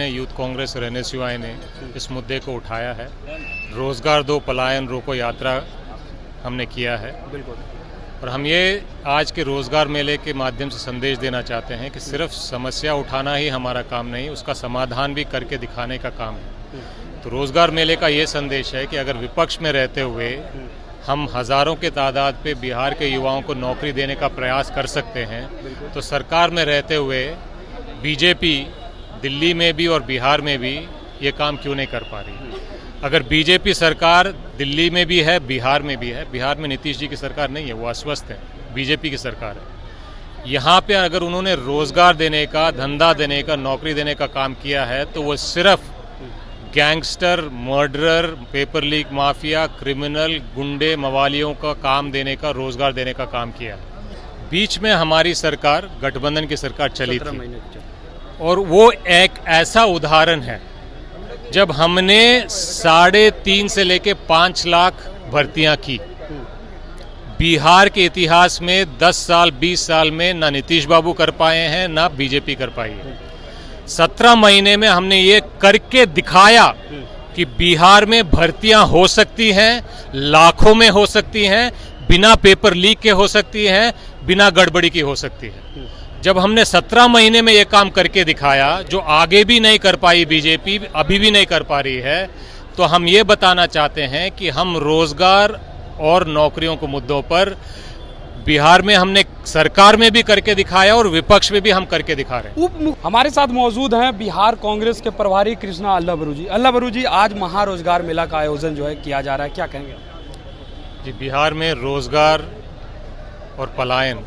Youth Congress और NSUI ने इस मुद्दे को उठाया है। रोजगार दो पलायन रोको यात्रा हमने किया है। बिल्कुल। और हम ये आज के रोजगार मेले के माध्यम से संदेश देना चाहते हैं कि सिर्फ समस्या उठाना ही हमारा काम नहीं, उसका समाधान भी करके दिखाने का काम है। तो रोजगार मेले का ये संदेश है कि अगर विपक्ष में रहते हुए हम हजारों के तादाद पे बिहार के युवाओं को नौकरी देने का प्रयास कर सकते हैं, तो सरकार में रहते हुए बीजेपी दिल्ली में भी और बिहार में भी ये काम क्यों नहीं कर पा रही। अगर बीजेपी सरकार दिल्ली में भी है, बिहार में भी है, बिहार में नीतीश जी की सरकार नहीं है, वो अस्वस्थ है, बीजेपी की सरकार है। यहाँ पे अगर उन्होंने रोजगार देने का, धंधा देने का, नौकरी देने का काम किया है, तो वो सिर्फ gangster, murderer, paper leak mafia, criminal, गुंडे, मवालियों का काम देने का, रोजगार देने का काम किया। बीच में हमारी सरकार, गठबंधन की सरकार चली थी, और वो एक ऐसा उदाहरण है जब हमने 3.5 से लेके 5 लाख भर्तियां की। बिहार के इतिहास में 10 साल 20 साल में ना नीतीश बाबू कर पाए हैं, ना बीजेपी कर पाई है। 17 महीने में हमने ये करके दिखाया कि बिहार में भर्तियां हो सकती हैं, लाखों में हो सकती हैं, बिना पेपर लीक के हो सकती हैं, बिना गड़बड़ी की हो सकती है। जब हमने 17 महीने में ये काम करके दिखाया, जो आगे भी नहीं कर पाई बीजेपी, अभी भी नहीं कर पा रही है, तो हम ये बताना चाहते हैं कि हम रोजगार और नौकरियों के मुद्दों पर बिहार में हमने सरकार में भी करके दिखाया और विपक्ष में भी हम करके दिखा रहे हैं। हमारे साथ मौजूद हैं बिहार कांग्रेस के प्रभारी कृष्णा अल्लाबरू जी। अल्लाबरू जी, आज महारोजगार मेला का आयोजन जो है किया जा रहा है, क्या कहेंगे? जी, बिहार में रोजगार और पलायन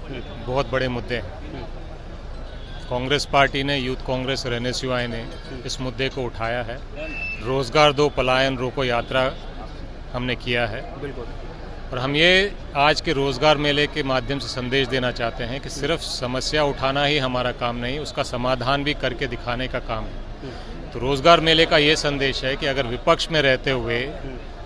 बहुत बड़े मुद्दे हैं। कांग्रेस पार्टी ने, यूथ कांग्रेस और एनएसयूआई ने इस मुद्दे को उठाया है। रोजगार दो पलायन रोको यात्रा हमने किया है। बिल्कुल। और हम ये आज के रोजगार मेले के माध्यम से संदेश देना चाहते हैं कि सिर्फ समस्या उठाना ही हमारा काम नहीं, उसका समाधान भी करके दिखाने का काम है। तो रोजगार मेले का ये संदेश है कि अगर विपक्ष में रहते हुए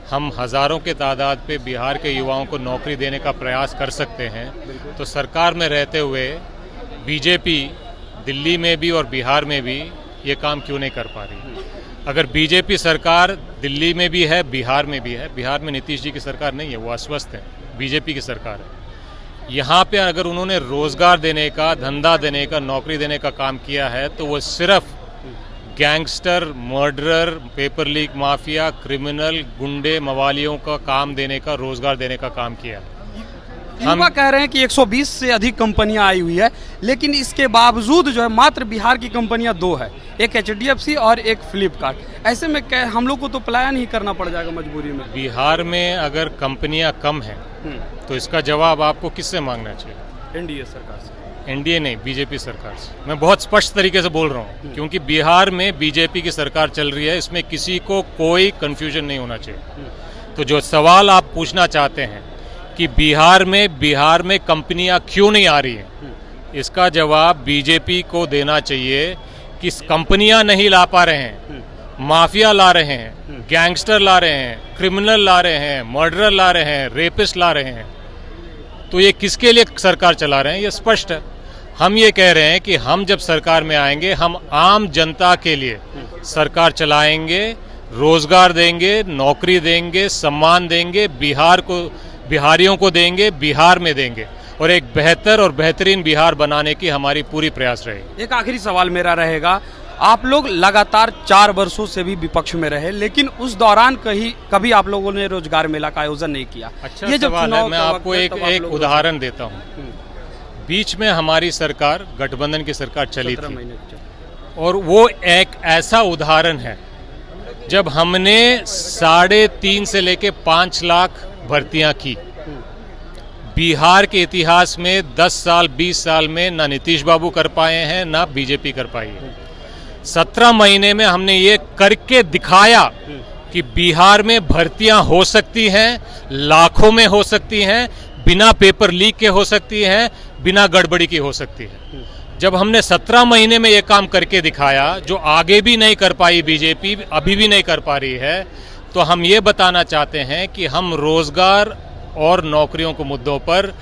हम हजारों के तादाद पे बिहार के युवाओं को नौकरी देने का प्रयास कर सकते हैं, तो सरकार में रहते हुए बीजेपी दिल्ली में भी और बिहार में भी ये काम क्यों नहीं कर पा रही। अगर बीजेपी सरकार दिल्ली में भी है, बिहार में भी है, बिहार में नीतीश जी की सरकार नहीं है, वो अस्वस्थ है, बीजेपी की सरकार है। यहाँ पे अगर उन्होंने रोजगार देने का, धंधा देने का, नौकरी देने का काम किया है, तो वो सिर्फ gangster, murderer, paper leak mafia, criminal, गुंडे, मवालियों का काम देने का, रोजगार देने का काम किया। हम कह रहे हैं कि 120 से अधिक कंपनियां आई हुई है, लेकिन इसके बावजूद जो है मात्र बिहार की कंपनियां 2 है, एक HDFC और एक फ्लिपकार्ट। ऐसे में हम लोग को तो पलायन ही करना पड़ जाएगा मजबूरी में। बिहार में अगर कंपनियां कम हैं तो इसका जवाब आपको किससे मांगना चाहिए? एनडीए सरकार से। एनडीए नहीं, बीजेपी सरकार से। मैं बहुत स्पष्ट तरीके से बोल रहा हूँ, क्योंकि बिहार में बीजेपी की सरकार चल रही है, इसमें किसी को कोई कंफ्यूजन नहीं होना चाहिए। तो जो सवाल आप पूछना चाहते हैं कि बिहार में कंपनियां क्यों नहीं आ रही हैं, इसका जवाब बीजेपी को देना चाहिए कि कंपनियां नहीं ला पा रहे हैं, माफिया ला रहे हैं, गैंगस्टर ला रहे हैं, क्रिमिनल ला रहे हैं, मर्डरर ला रहे हैं, रेपिस्ट ला रहे हैं। तो ये किसके लिए सरकार चला रहे हैं? ये स्पष्ट है। हम ये कह रहे हैं कि हम जब सरकार में आएंगे, हम आम जनता के लिए सरकार चलाएंगे, रोजगार देंगे, नौकरी देंगे, सम्मान देंगे, बिहारियों को देंगे, बिहार में देंगे, और एक बेहतर और बेहतरीन बिहार बनाने की हमारी पूरी प्रयास रहेगी। एक आखिरी सवाल मेरा रहेगा, आप लोग लगातार 4 वर्षों से भी विपक्ष में रहे, लेकिन उस दौरान कभी आप लोगों ने रोजगार मेला का आयोजन नहीं किया। अच्छा, ये सवाल है। मैं आपको एक उदाहरण देता हूँ। बीच में हमारी सरकार, गठबंधन की सरकार चली थी, और वो एक ऐसा उदाहरण है जब हमने 3.5 से लेके 5 लाख भर्तियां की। बिहार के इतिहास में 10 साल 20 साल में ना नीतीश बाबू कर पाए हैं, ना बीजेपी कर पाई है। 17 महीने में हमने ये करके दिखाया कि बिहार में भर्तियां हो सकती हैं, लाखों में हो सकती हैं, बिना पेपर लीक के हो सकती हैं, बिना गड़बड़ी की हो सकती है। जब हमने 17 महीने में ये काम करके दिखाया, जो आगे भी नहीं कर पाई बीजेपी, अभी भी नहीं कर पा रही है, तो हम ये बताना चाहते हैं कि हम रोजगार और नौकरियों के मुद्दों पर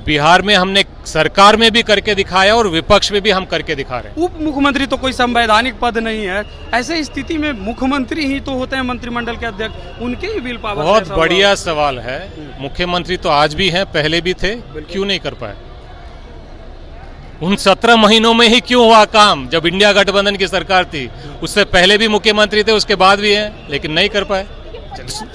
बिहार में हमने सरकार में भी करके दिखाया और विपक्ष में भी हम करके दिखा रहे हैं। उप मुख्यमंत्री तो कोई संवैधानिक पद नहीं है, ऐसे स्थिति में मुख्यमंत्री ही तो होते हैं मंत्रिमंडल के अध्यक्ष, उनके ही विल पावर। बहुत बढ़िया सवाल है। मुख्यमंत्री तो आज भी हैं, पहले भी थे, क्यों नहीं कर पाए? उन 17 महीनों में ही क्यों हुआ काम? जब इंडिया गठबंधन की सरकार थी, उससे पहले भी मुख्यमंत्री थे, उसके बाद भी हैं, लेकिन नहीं कर पाए।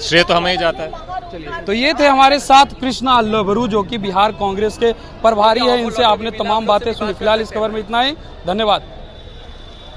श्रेय तो हमें ही जाता है। तो ये थे हमारे साथ कृष्णा लबरू, जो कि बिहार कांग्रेस के प्रभारी हैं। इनसे आपने तमाम बातें सुनी। फिलहाल इस खबर में इतना ही, धन्यवाद।